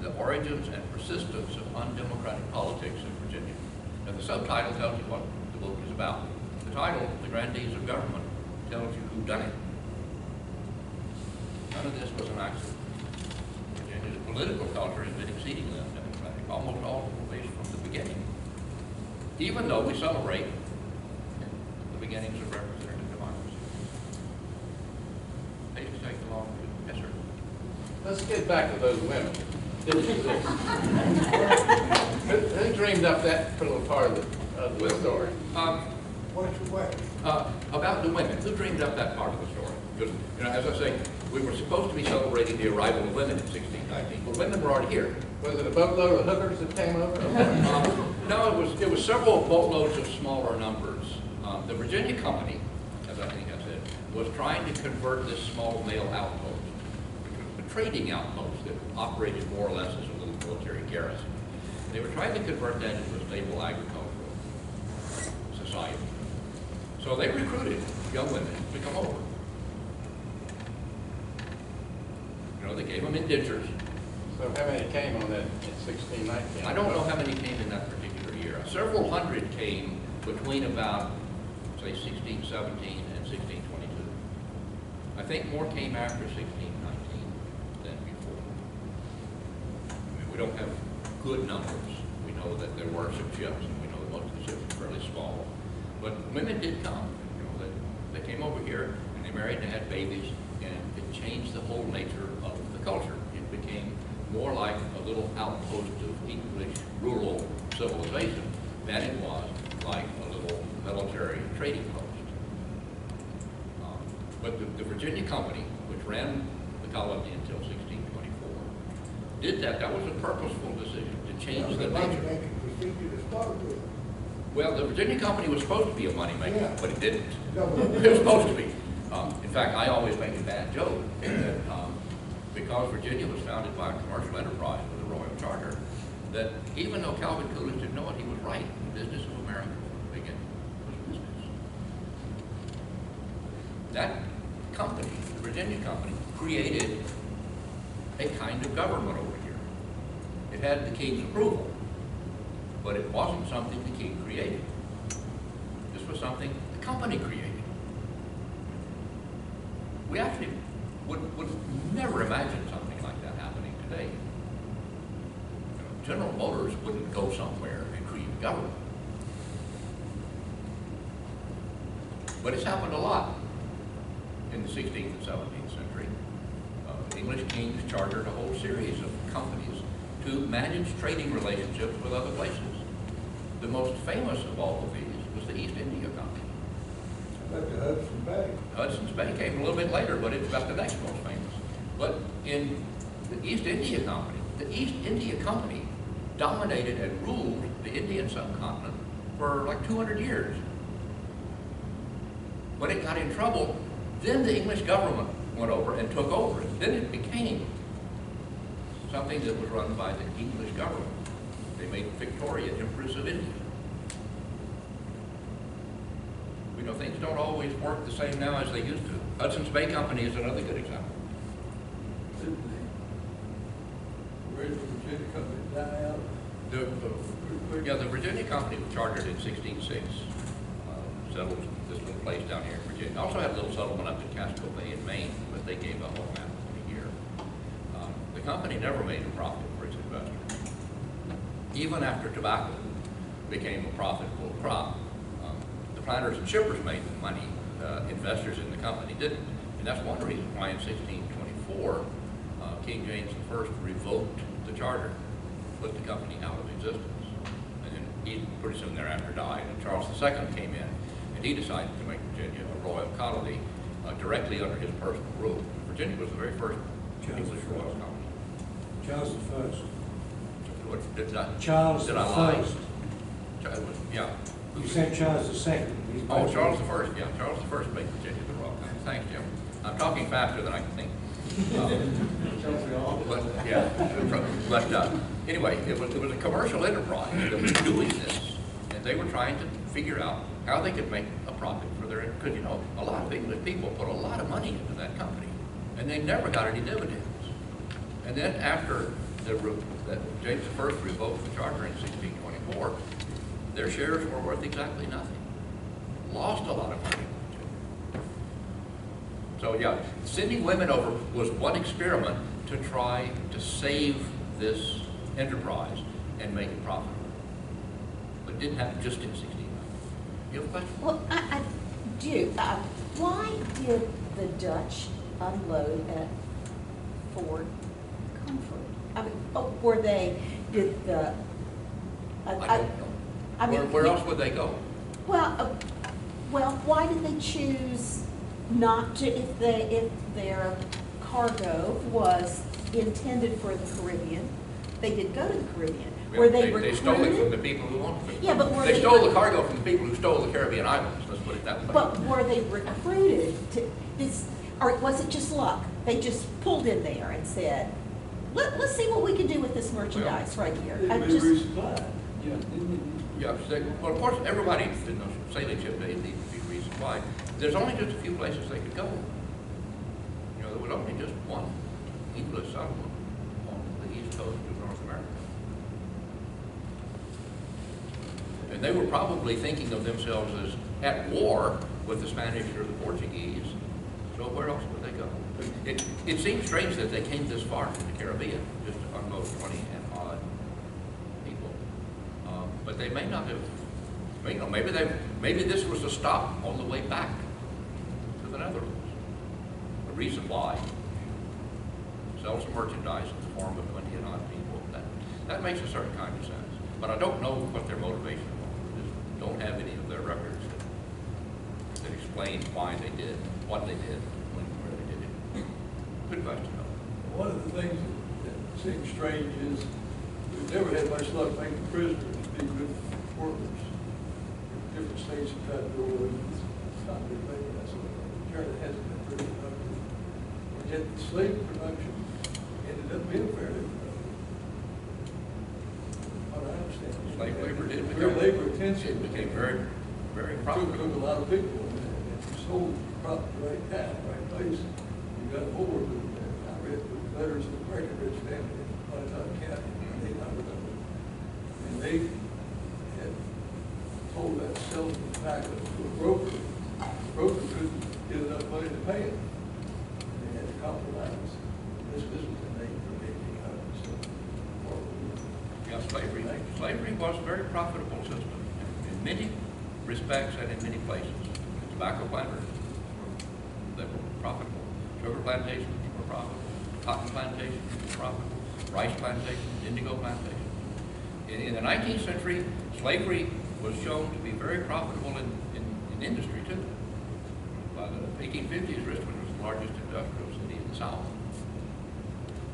The Origins and Persistence of Undemocratic Politics in Virginia. And the subtitle tells you what the book is about. The title, The Grandees of Government, tells you who done it. None of this was an accident. Virginia's political culture has been exceedingly undemocratic, almost all ways from the beginning. Even though we celebrate the beginnings of representative democracy. They just take the long view. Yes, sir. Let's get back to those women. Who dreamed up that little part of the story? What's your way? About the women. Who dreamed up that part of the story? Because, you know, as I say, we were supposed to be celebrating the arrival of women in 1619, but women were already here. Was it a boatload of hookers that came over? No, it was several boatloads of smaller numbers. The Virginia Company, as I think I said, was trying to convert this small naval outpost, which was a trading outpost that operated more or less as a little military garrison. They were trying to convert that into a stable agricultural society. So they recruited young women to come over. You know, they gave them indentures. So how many came on that in 1619? I don't know how many came in that particular year. Several hundred came between about, say, 1617 and 1622. I think more came after 1619 than before. I mean, we don't have good numbers. We know that there were some ships, and we know that most of the ships were fairly small. But women did come. You know, they came over here, and they married and had babies, and it changed the whole nature of the culture. It became more like a little outpost of English rural civilization than it was like a little military trading post. But the Virginia Company, which ran the colony until 1624, did that. That was a purposeful decision to change the nature. Well, the Virginia Company was supposed to be a moneymaker, but it didn't. It was supposed to be. In fact, I always make a bad joke that because Virginia was founded by a commercial enterprise with a royal charter, that even though Calvin Coolidge didn't know it, he was right. The business of America began was business. That company, the Virginia Company, created a kind of government over here. It had the king's approval, but it wasn't something the king created. This was something the company created. We actually would never imagine something like that happening today. You know, General Motors wouldn't go somewhere and create a government. But it's happened a lot in the 16th and 17th century. English kings chartered a whole series of companies to manage trading relationships with other places. The most famous of all of these was the East India Company. Like the Hudson Bay. Hudson's Bay came a little bit later, but it's about the next most famous. But in the East India Company dominated and ruled the Indian subcontinent for like 200 years. When it got in trouble, then the English government went over and took over it. Then it became something that was run by the English government. They made Victoria Empress of India. We know things don't always work the same now as they used to. Hudson's Bay Company is another good example. Where's the Virginia Company die out? The Virginia Company was chartered in 1606. Settled this little place down here in Virginia. Also had a little settlement up in Casco Bay in Maine, but they gave up on that in a year. The company never made a profit for its investors. Even after tobacco became a profitable crop, the planters and shippers made the money. Investors in the company didn't. And that's one reason why in 1624, King James I revoked the charter, put the company out of existence. And then he pretty soon thereafter died, and Charles II came in and he decided to make Virginia a royal colony directly under his personal rule. Virginia was the very first English royal colony. Charles the First. What, did I, Charles did the I lie? First. Yeah. You said Charles the Second. He's Oh, both- Charles the First, yeah, Charles the First made Virginia the royal colony. Thanks, Jim. I'm talking faster than I can think. But, yeah, but anyway, it was a commercial enterprise that was doing this, and they were trying to figure out how they could make a profit for their, because, you know, a lot of English people put a lot of money into that company, and they never got any dividends. And then after that James I revoked the charter in 1624, their shares were worth exactly nothing. Lost a lot of money. So yeah, sending women over was one experiment to try to save this enterprise and make it profitable. But it didn't happen just in 1690. You have a question? Well, I do. Why did the Dutch unload at Fort Comfort? I mean, were they, did the... I don't know. I mean, Where else would they go? Well, why did they choose not to, if their cargo was intended for the Caribbean, they did go to the Caribbean. Were they recruited? They stole it from the people who wanted it. Yeah, but were they stole the cargo from the people who stole the Caribbean islands, let's put it that way. But were they recruited to this, or was it just luck? They just pulled in there and said, let's see what we can do with this merchandise right here. They've been resupplied. Yeah. Yeah, well, of course, everybody in the sailing ship days needed to be resupplied. There's only just a few places they could go. You know, there was only just one English settlement on the east coast of North America. And they were probably thinking of themselves as at war with the Spanish or the Portuguese. So where else would they go? It seems strange that they came this far from the Caribbean, just to unload 20 and odd people. But they may not have, you know, maybe this was a stop on the way back to the Netherlands. A resupply, sell some merchandise in the form of 20 and odd people. That makes a certain kind of sense. But I don't know what their motivation was. I just don't have any of their records that explain why they did, what they did, where they did it. Good question, though. One of the things that seems strange is we've never had much luck making prisoners be good workers. Different states have tried to do it, it's not been made, that's what apparently hasn't been very productive. And yet the slave production ended up being fairly productive. What I understand. Slave labor did Very become labor intensive. It became very, very Took profitable. a lot of people, and you sold your product the right time, right place. You got more of it. I read the letters of the Breckenridge family in Montauk County, in 800 of them. And they had told that selling tobacco to a broker. The broker couldn't get enough money to pay it. And they had to compromise. This was in the 1800s. So, Yeah, slavery was a very profitable system in many respects and in many places. Tobacco planters that were profitable. Sugar plantations were profitable. Cotton plantations were profitable. Rice plantations, indigo plantations. In the 19th century, slavery was shown to be very profitable in industry too. By the 1850s, Richmond was the largest industrial city in the South.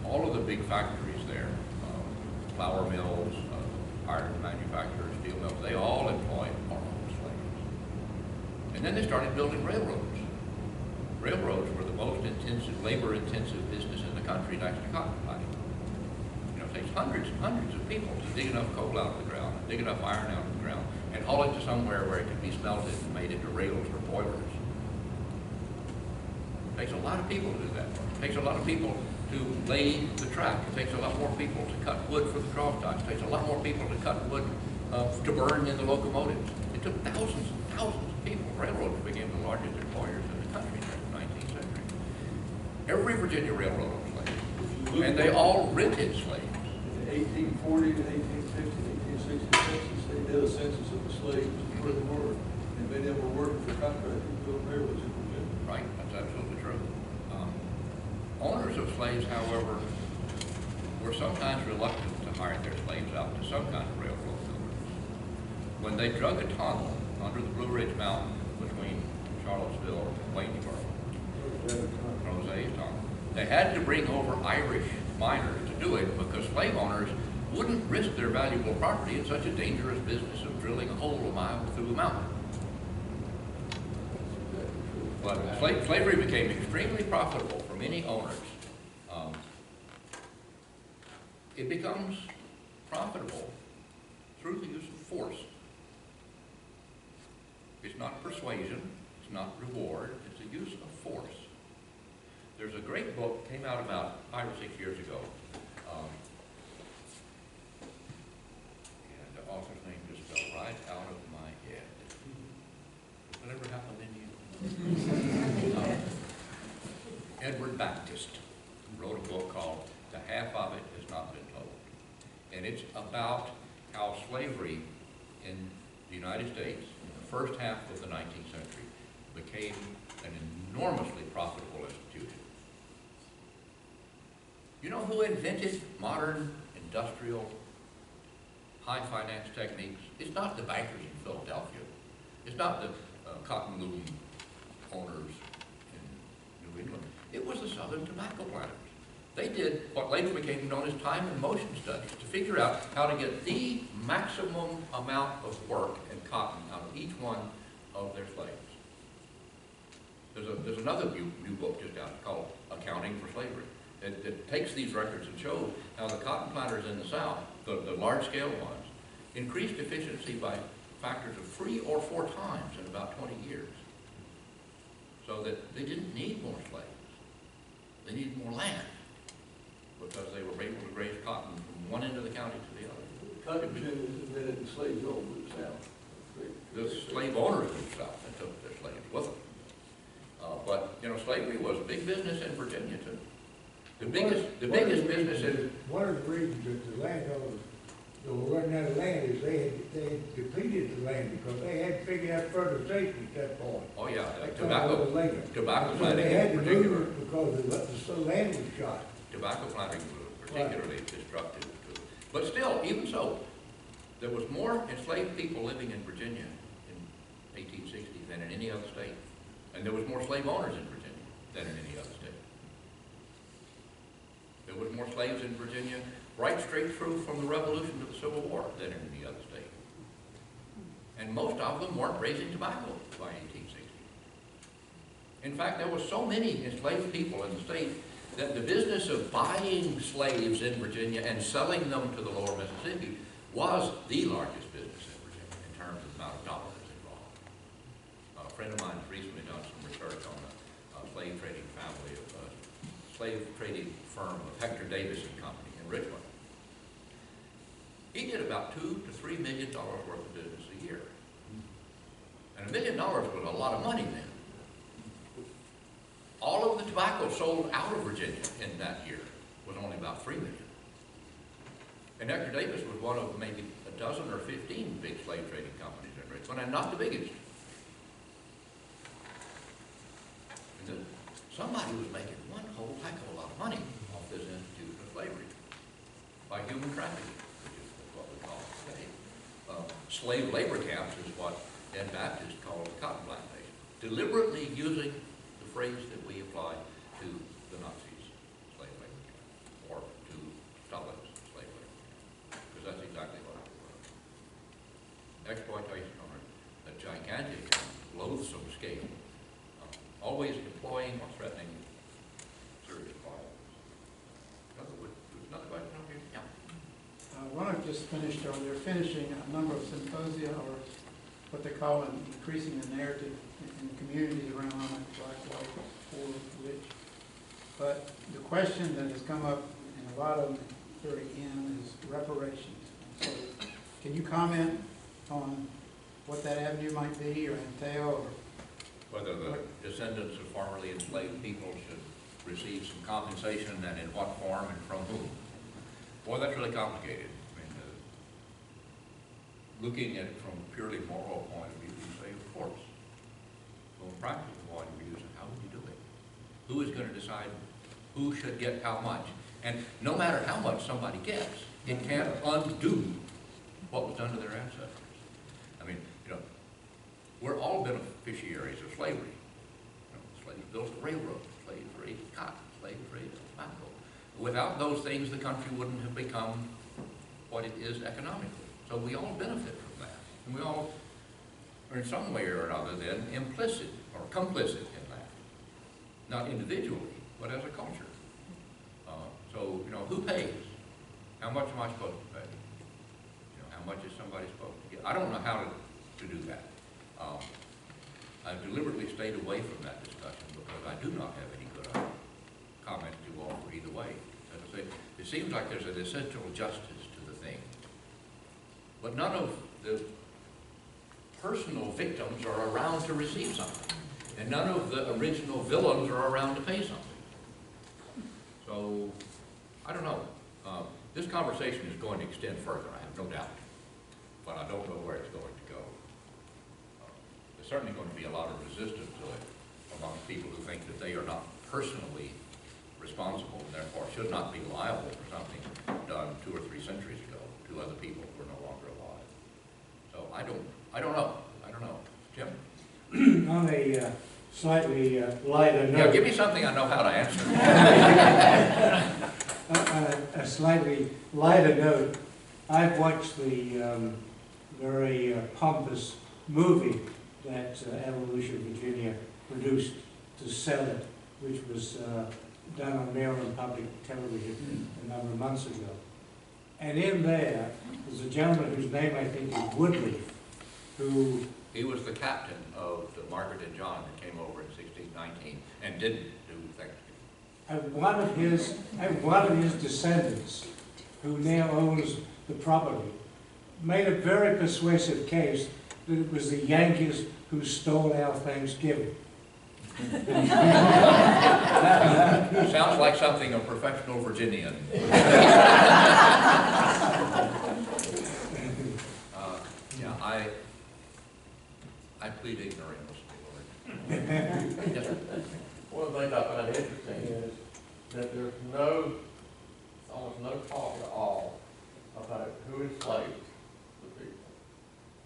All of the big factories there, flour mills, iron manufacturers, steel mills, they all employed horrible slaves. And then they started building railroads. Railroads were the most intensive, labor-intensive business in the country next to cotton planting. You know, it takes hundreds and hundreds of people to dig enough coal out of the ground, dig enough iron out of the ground, and haul it to somewhere where it can be smelted and made into rails or boilers. It takes a lot of people to do that. It takes a lot of people to lay the track. It takes a lot more people to cut wood for the cross ties. It takes a lot more people to cut wood to burn in the locomotives. It took thousands and thousands of people. Railroads became the largest employers in the country during the 19th century. Every Virginia railroad owned slaves. And they all rented slaves. In the 1840 to 1850, 1860 census, they did a census of the slaves where they were. And many of them were working for contractors building railroads in Virginia. Right, that's absolutely true. Owners of slaves, however, were sometimes reluctant to hire their slaves out to some kind of railroad builders. When they dug a tunnel under the Blue Ridge Mountain between Charlottesville and Waynesboro. Rosestown. They had to bring over Irish miners to do it because slave owners wouldn't risk their valuable property in such a dangerous business of drilling a hole a mile through a mountain. But slavery became extremely profitable for many owners. It becomes profitable through the use of force. It's not persuasion, it's not reward, it's the use of force. There's a great book, came out about 5 or 6 years ago. And the author's name just fell right out of my head. Does that ever happen in you? Edward Baptist wrote a book called The Half of It Has Not Been Told. And it's about how slavery in the United States in the first half of the 19th century became an enormously profitable institution. You know who invented modern industrial high finance techniques? It's not the bankers in Philadelphia. It's not the cotton loom owners in New England. It was the Southern tobacco planters. They did what later became known as time and motion studies to figure out how to get the maximum amount of work and cotton out of each one of their slaves. There's another new book just out called Accounting for Slavery. It takes these records and shows how the cotton planters in the South, the large-scale ones, increased efficiency by factors of 3 or 4 times in about 20 years. So that they didn't need more slaves. They needed more land because they were able to graze cotton from one end of the county to the other. Cotton gin is invented and slaves all moved south. The slave owners moved south and took their slaves with them. But, you know, slavery was a big business in Virginia, too. The biggest business in... One of the reasons that the landowners were running out of land is they had depleted the land because they hadn't figured out fertilization at that point. Oh, yeah, That tobacco come later. planting So they had in to particular. move because the land was shot. Tobacco planting was particularly destructive, too. But still, even so, there was more enslaved people living in Virginia in 1860 than in any other state. And there was more slave owners in Virginia than in any other state. There was more slaves in Virginia right straight through from the Revolution to the Civil War than in any other state. And most of them weren't raising tobacco by 1860. In fact, there were so many enslaved people in the state that the business of buying slaves in Virginia and selling them to the lower Mississippi was the largest business in Virginia in terms of the amount of dollars involved. A friend of mine has recently done some research on the slave trading family of slave trading firm of Hector Davis and Company in Richmond. He did about $2 to $3 million worth of business a year. And $1 million was a lot of money then. All of the tobacco sold out of Virginia in that year was only about $3 million. And Hector Davis was one of maybe a dozen or 15 big slave trading companies in Richmond, and not the biggest. And somebody was making one whole heck of a lot of money off this institution of slavery by human trafficking, which is what we call it today. Slave labor camps is what Ed Baptist called the cotton plantation, deliberately using the phrase that we apply to the Nazis' slave labor camp, or to Stalin's slave labor camp, because that's exactly what it was. Exploitation on a gigantic, loathsome scale, always employing or threatening serious violence. Another question over here? Yeah. One I've just finished, or they're finishing a number of symposia, or what they call increasing the narrative in communities around black, white, poor, rich. But the question that has come up in a lot of them at the very end is reparations. So can you comment on what that avenue might be or entail, or Whether the descendants of formerly enslaved people should receive some compensation, and in what form and from whom? Boy, that's really complicated. I mean, looking at it from a purely moral point of view, you say, of course. From a practical point of view, how would you do it? Who is going to decide who should get how much? And no matter how much somebody gets, it can't undo what was done to their ancestors. I mean, you know, we're all beneficiaries of slavery. You know, slaves built the railroad, slaves raised cotton, slaves raised tobacco. Without those things, the country wouldn't have become what it is economically. So we all benefit from that. And we all are in some way or another then implicit or complicit in that. Not individually, but as a culture. So, you know, who pays? How much am I supposed to pay? You know, how much is somebody supposed to get? I don't know how to do that. I've deliberately stayed away from that discussion because I do not have any good comments to offer either way. As I say, it seems like there's an essential justice to the thing. But none of the personal victims are around to receive something. And none of the original villains are around to pay something. So, I don't know. This conversation is going to extend further, I have no doubt. But I don't know where it's going to go. There's certainly going to be a lot of resistance to it among people who think that they are not personally responsible and therefore should not be liable for something done 2 or 3 centuries ago to other people who are no longer alive. So I don't know. Jim? On a slightly lighter note. Yeah, give me something I know how to answer. A slightly lighter note. I've watched the very pompous movie that Evolution Virginia produced to sell it, which was done on Maryland Public Television a number of months ago. And in there was a gentleman whose name I think is Woodley, who... He was the captain of the Margaret and John that came over in 1619 and didn't do Thanksgiving. One of his descendants, who now owns the property, made a very persuasive case that it was the Yankees who stole our Thanksgiving. Sounds like something a professional Virginian. I plead ignorance, Lord. Yes, sir. One of the things I find interesting is that there's almost no talk at all about who enslaved the people.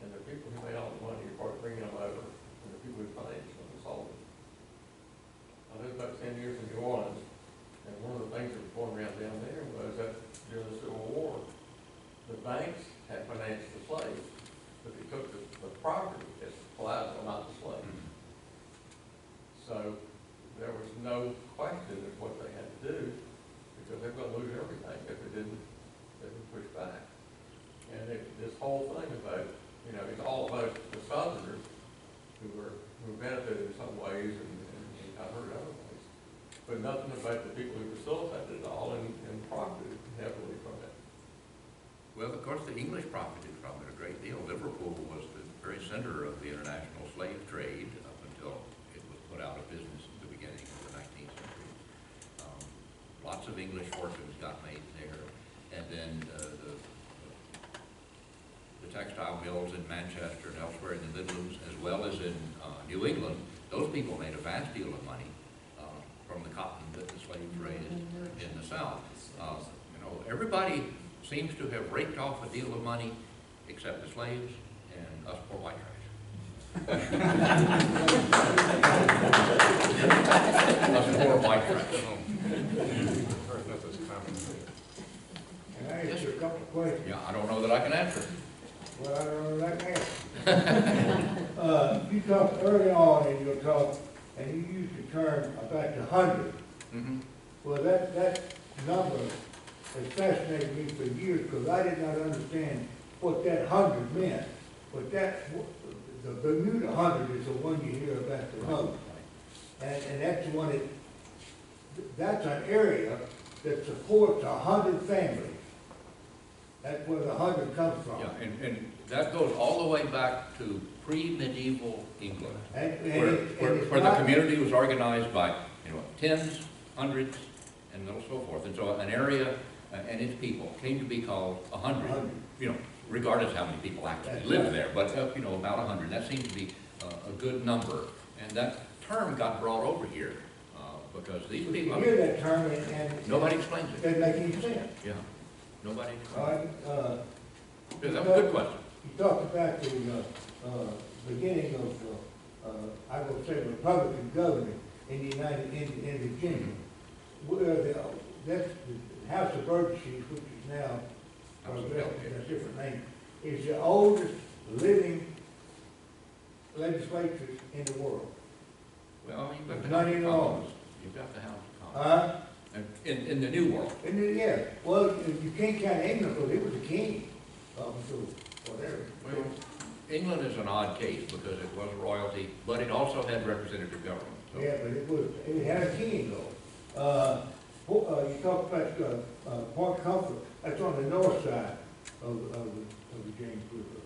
And the people who made all the money are bringing them over, and the people who financed them and sold them. I lived about 10 years in New Orleans, and one of the things that was going around down there was that during the Civil War, the banks had financed the slaves, but they took the property as collateral, not the slave. So there was no question of what they had to do, because they were going to lose everything if they didn't push back. And this whole thing about, it's all about the Southerners who benefited in some ways and got hurt in other ways, but nothing about the people who facilitated it all and profited heavily from it. Well, of course, the English profited from it a great deal. Liverpool was the very center of the international slave trade up until it was put out of business at the beginning of the 19th century. Lots of English fortunes got made there, and then the textile mills in Manchester and elsewhere in the Midlands, as well as in New England, those people made a vast deal of money from the cotton that the slaves raised in the South. Everybody seems to have raked off a deal of money except the slaves and us poor white trash. Us poor white trash. Can I ask you a couple of questions? Yeah, I don't know that I can answer. Well, I don't know that answer. You talked early on in your talk, and you used the term about the 100. Mm-hmm. Well, that number has fascinated me for years because I did not understand what that 100 meant. But the Bermuda 100 is the one you hear about the most. And that's the one that's an area that supports 100 families. That's where the 100 comes from. Yeah, and that goes all the way back to pre-medieval England, where the community was organized by tens, hundreds, and so forth. And so an area and its people came to be called 100. Regardless of how many people actually lived there, but about 100. That seemed to be a good number, and that term got brought over here because these people. You hear that term and nobody explains it. Doesn't make any sense. Yeah, nobody. All right. Yeah, that was a good question. You talked about the beginning of, I will say, Republican government in the in Virginia. That's the House of Burgesses, which is now, a different name, is the oldest living legislature in the world. Well, you've got the Not House of even all. Commons. You've got the House of Commons. In the New World. Yeah, well, you can't count England because it was a king, so whatever. Well, England is an odd case because it was royalty, but it also had representative government. So. Yeah, but it had a king though. You talk about Point Comfort, that's on the north side of the James River.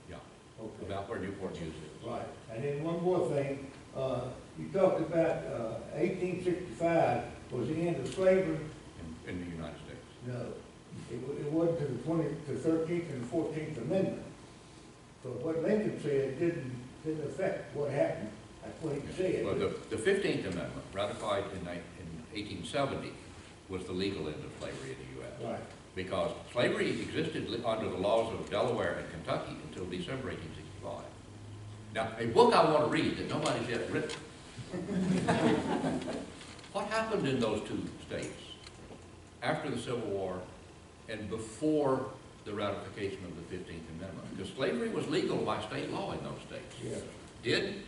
Yeah, Okay. about where Newport News is. Right, and then one more thing, you talked about 1865 was the end of slavery. In the United States. No, it wasn't to the 13th and 14th Amendment. So what Lincoln said didn't affect what happened. That's what he said. Well, the 15th Amendment, ratified in 1870, was the legal end of slavery in the U.S. Right. Because slavery existed under the laws of Delaware and Kentucky until December 1865. Now, a book I want to read that nobody's yet written. What happened in those two states after the Civil War and before the ratification of the 15th Amendment? Because slavery was legal by state law in those states. Yes. Did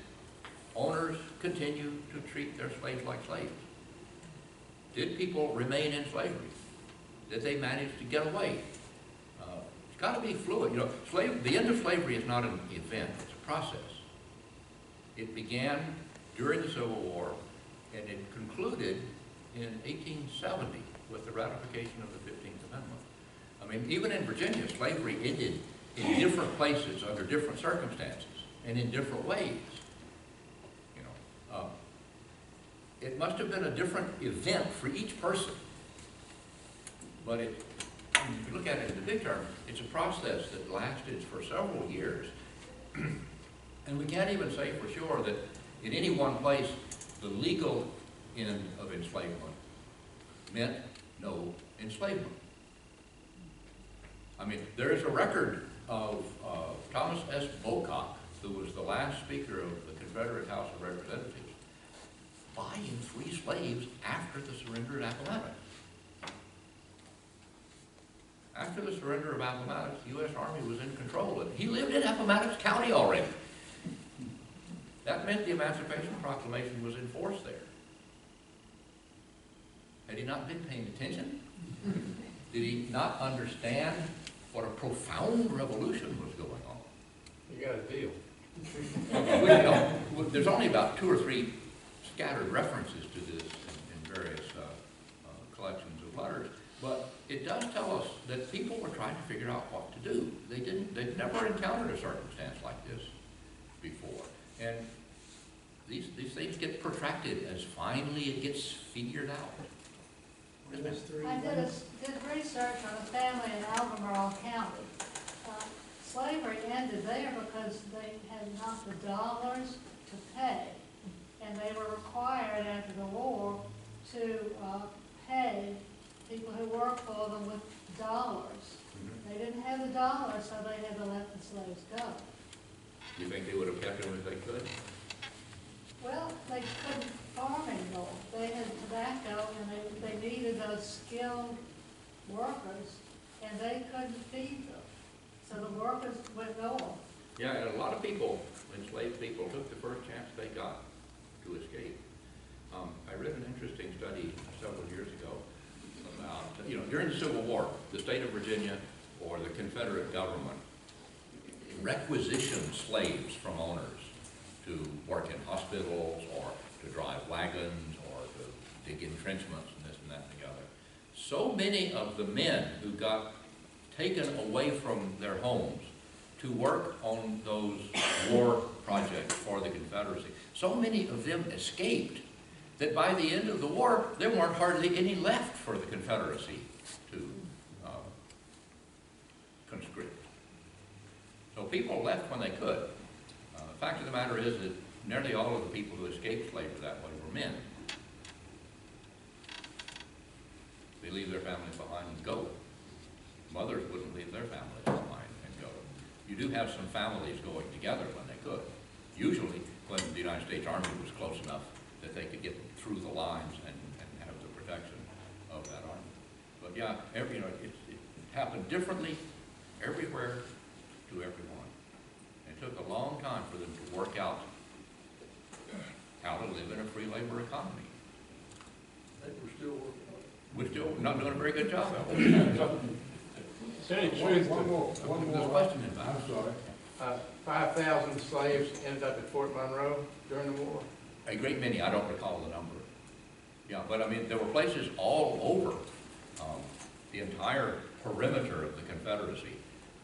owners continue to treat their slaves like slaves? Did people remain in slavery? Did they manage to get away? It's got to be fluid. You know, the end of slavery is not an event, it's a process. It began during the Civil War and it concluded in 1870 with the ratification of the 15th Amendment. I mean, even in Virginia, slavery ended in different places under different circumstances and in different ways. You know, it must have been a different event for each person. But if you look at it in the big term, it's a process that lasted for several years. And we can't even say for sure that in any one place, the legal end of enslavement meant no enslavement. I mean, there is a record of Thomas S. Bocock, who was the last Speaker of the Confederate House of Representatives, buying free slaves after the surrender at Appomattox. After the surrender of Appomattox, the U.S. Army was in control, and he lived in Appomattox County already. That meant the Emancipation Proclamation was in force there. Had he not been paying attention? Did he not understand what a profound revolution was going on? You got a deal. There's only about 2 or 3 scattered references to this in various collections of letters, but it does tell us that people were trying to figure out what to do. They'd never encountered a circumstance like this before. And these things get protracted as finally it gets figured out. Isn't it? I did research on a family in Albemarle County. Slavery ended there because they had not the dollars to pay, and they were required after the war to pay people who worked for them with dollars. They didn't have the dollars, so they had to let the slaves go. You think they would have kept them if they could? Well, they couldn't farm anymore. They had tobacco, and they needed those skilled workers, and they couldn't feed them. So the workers went north. Yeah, and a lot of people, enslaved people, took the first chance they got to escape. I read an interesting study several years ago about, during the Civil War, the state of Virginia or the Confederate government requisitioned slaves from owners to work in hospitals or to drive wagons or to dig entrenchments and this and that and the other. So many of the men who got taken away from their homes to work on those war projects for the Confederacy, so many of them escaped that by the end of the war, there weren't hardly any left for the Confederacy to conscript. So people left when they could. The fact of the matter is that nearly all of the people who escaped slavery that way were men. They leave their families behind and go. Mothers wouldn't leave their families behind and go. you do have some families going together when they could. Usually, when the United States Army was close enough that they could get through the lines and have the protection of that army. But yeah, it happened differently everywhere to everyone. It took a long time for them to work out how to live in a free labor economy. I think we're still working on it. We're still not doing a very good job of it. Tell you the truth, One There's a more. question in that. I'm sorry. 5,000 slaves ended up at Fort Monroe during the war. A great many, I don't recall the number. Yeah, but I mean, there were places all over the entire perimeter of the Confederacy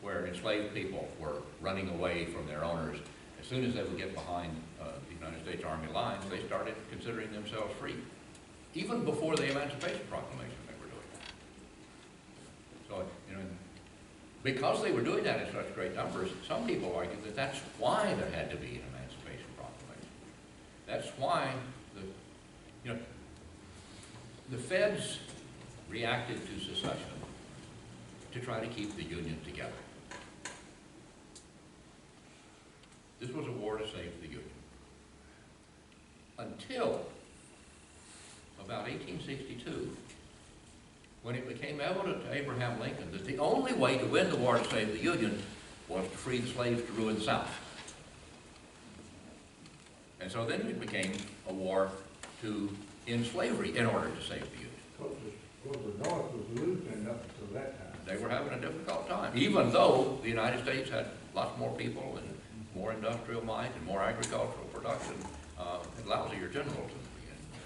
where enslaved people were running away from their owners. As soon as they would get behind the United States Army lines, they started considering themselves free. Even before the Emancipation Proclamation, they were doing that. So, because they were doing that in such great numbers, some people argue that that's why there had to be an Emancipation Proclamation. That's why the feds reacted to secession to try to keep the Union together. This was a war to save the Union. Until about 1862, when it became evident to Abraham Lincoln that the only way to win the war to save the Union was to free the slaves to ruin the South. And so then it became a war to end slavery in order to save the Union. Because the North was losing up until that time. They were having a difficult time, even though the United States had lots more people and more industrial might and more agricultural production, and lousier generals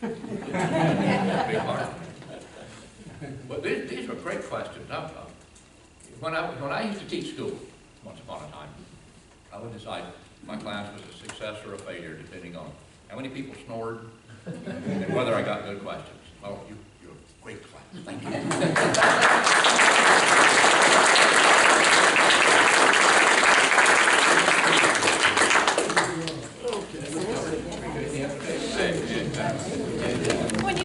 in the beginning. Big part of it. But these are great questions. When I used to teach school, once upon a time, I would decide if my class was a success or a failure, depending on how many people snored and whether I got good questions. Well, you're a great class. Thank you. Okay.